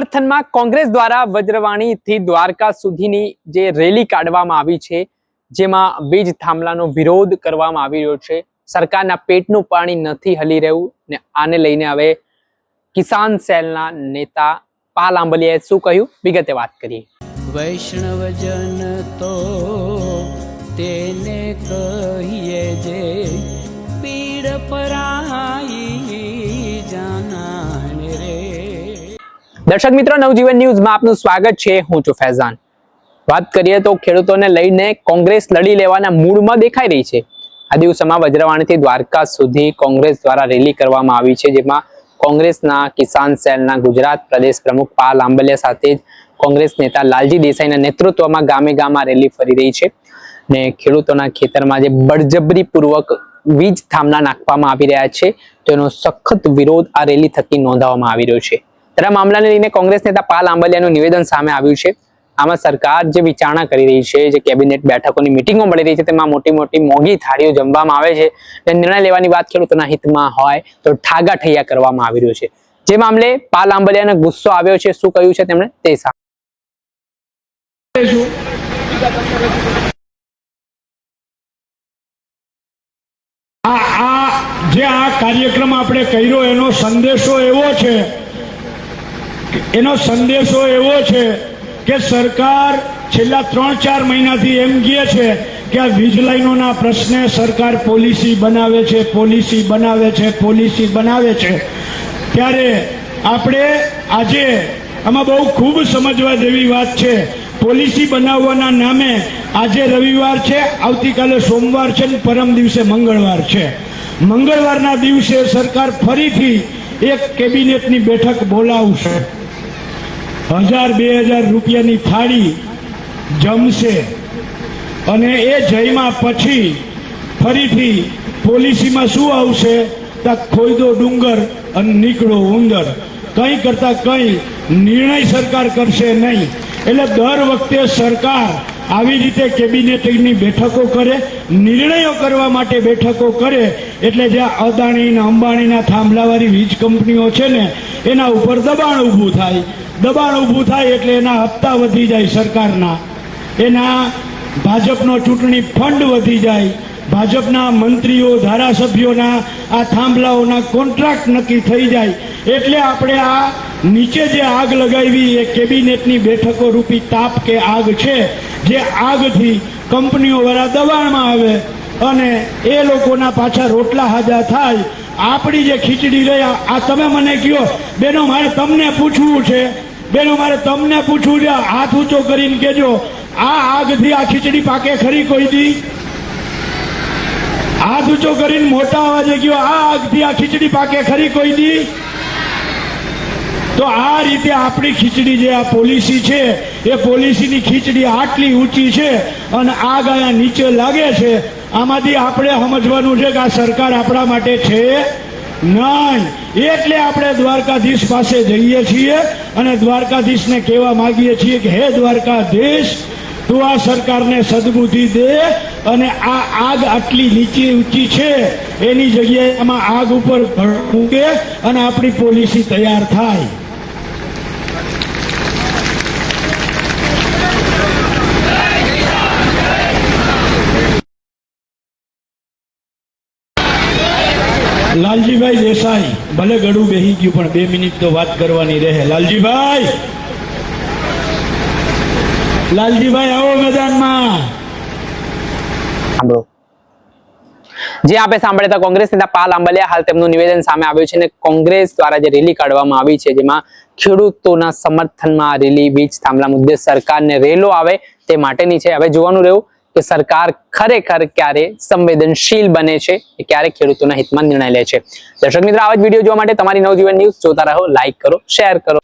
સમર્થનમાં કોંગ્રેસ દ્વારા વજ્રવાણીથી દ્વારકા સુધીની જે રેલી કાઢવામાં આવી છે, જેમાં વીજ થાંભલાનો વિરોધ કરવામાં આવી રહ્યો છે. સરકારના પેટનું પાણી નથી હલી રહ્યું ને આને લઈને હવે કિસાન સેલના નેતા પાલ આંબલિયાએ શું કહ્યું, વિગતે વાત કરીએ. વૈષ્ણવજન તો તેને કહીએ જે પીડ પરાઈ જાનાને રે. દર્શક મિત્રો, નવજીવન ન્યૂઝમાં આપનું સ્વાગત છે. હું છું ફૈઝાન. વાત કરીએ તો ખેડૂતોને લઈને કોંગ્રેસ લડી લેવાના મૂડમાં દેખાઈ રહી છે. આ દિવસોમાં વજ્રવાણીથી દ્વારકા સુધી કોંગ્રેસ દ્વારા રેલી કરવામાં આવી છે, જેમાં કોંગ્રેસના કિસાન સેલના ગુજરાત પ્રદેશ પ્રમુખ પાલ આંબલિયા સાથે કોંગ્રેસ નેતા લાલજી દેસાઈના નેતૃત્વમાં ગામે ગામમાં રેલી ફરી રહી છે ને ખેડૂતોના ખેતરમાં જે બળજબરીપૂર્વક વીજ થાંભલા નાખવામાં આવી રહ્યા છે, તેનો સખત વિરોધ આ રેલી થકી નોંધાવવામાં આવી રહ્યો છે. ત્યારે મામલાને લઈને કોંગ્રેસ નેતા પાલ આંબલિયાનું નિવેદન સામે આવ્યું છે. આમાં સરકાર જે વિચારણા કરી રહી છે, જે કેબિનેટ બેઠકોની મિટિંગો મળી રહી છે, તેમાં મોટી મોટી મોંઘી થાળીઓ જમવામાં આવે છે અને નિર્ણય લેવાની વાત ખેડૂતોના હિતમાં હોય તો ઠાગા ઠૈયા કરવામાં આવી રહ્યો છે. જે મામલે પાલ આંબલિયાને ગુસ્સો આવ્યો છે, શું કહ્યું છે તેમણે તે સામે. આ કાર્યક્રમ આપણે કર્યો એનો સંદેશો એવો છે કે સરકાર છેલ્લા 3-4 મહિનાથી એમ કહે છે કે આ વીજ લાઈનોના પ્રશ્ને સરકાર પોલિસી બનાવે છે. ત્યારે આપણે આજે આમાં બહુ ખૂબ સમજવા જેવી વાત છે. પોલિસી બનાવવાના નામે આજે રવિવાર છે, આવતીકાલે સોમવાર છે ને પરમ દિવસે મંગળવાર છે. મંગળવારના દિવસે સરકાર ફરીથી એક કેબિનેટની બેઠક બોલાવશે. 1000-2000 રૂપિયાની થાળી જમશે અને એ જમ્યા પછી ફરીથી પોલિસીમાં શું આવશે? ખોઈદો ડુંગર અને નીકળો ઉંદર. કંઈ કરતા કંઈ નિર્ણય સરકાર કરશે નહીં. એટલે દર વખતે સરકાર આવી રીતે કેબિનેટની બેઠકો કરે, નિર્ણયો કરવા માટે બેઠકો કરે, એટલે જ્યાં અદાણી ને અંબાણીના થાંભલાવાળી વીજ કંપનીઓ છે ને, એના ઉપર દબાણ ઊભું થાય એટલે એના હપ્તા વધી જાય સરકારના, એના ભાજપનો ચૂંટણી ફંડ વધી જાય, ભાજપના મંત્રીઓ ધારાસભ્યોના આ થાંભલાઓના કોન્ટ્રાક્ટ નક્કી થઈ જાય. એટલે આપણે આ નીચે જે આગ લગાવી એ કેબિનેટની બેઠકો રૂપી તાપ કે આગ છે, જે આગથી કંપનીઓવાળા દબાણમાં આવે અને એ લોકોના પાછા રોટલા હાજા થાય. આપણી જે ખીચડી રહ્યા, આ તમે મને કહો બેનો, મારે તમને પૂછવું છે, હાથ ઊંચો કરીને કહેજો, આ આગથી આ ખીચડી પાકે ખરી કોઈ દી? હાથ ઊંચો કરીને મોટા અવાજે કહો, આ આગથી આ ખીચડી પાકે ખરી કોઈ દી? તો આ રીતે આપણી ખીચડી જે આ પોલિસી છે, એ પોલિસીની ખીચડી આટલી ઊંચી છે અને આગ અહીંયા નીચે લાગે છે. આમાંથી આપણે સમજવાનું છે કે આ સરકાર આપણા માટે છે નહીં. એટલે આપણે દ્વારકાધીશ પાસે જઈએ છીએ અને દ્વારકાધીશને કહેવા માંગીએ છીએ કે હે દ્વારકાધીશ, તું આ સરકારને સદબુદ્ધિ દે અને આ આગ આટલી નીચે ઊંચી છે એની જગ્યાએ આમાં આગ ઉપર મૂકે અને આપણી પોલિસી તૈયાર થાય. લાલજીભાઈ દેસાઈ, ભલે ગળું બેહી ગયું પણ 2 મિનિટ તો વાત કરવાની રહે. લાલજીભાઈ આવો મેદાનમાં. જે આપે સાંભળ્યા હતા કોંગ્રેસ નેતા પાલ આંબલિયા. હાલ તેમનું નિવેદન સામે આવ્યું છે અને કોંગ્રેસ દ્વારા જે રેલી કાઢવામાં આવી છે, જેમાં ખેડૂતોના સમર્થનમાં આ રેલી વીજ થાંભલા મુદ્દે સરકારને રેલો આવે તે માટેની છે. હવે જોવાનું રહ્યું કે સરકાર ખરેખર ક્યારે સંવેદનશીલ બને છે, ક્યારે ખેડૂતોના હિતમાં નિર્ણય લે છે. દર્શક મિત્રો, આવા જ વિડીયો જોવા માટે તમારી નવજીવન ન્યૂઝ જોતા રહો, લાઈક કરો, શેર કરો.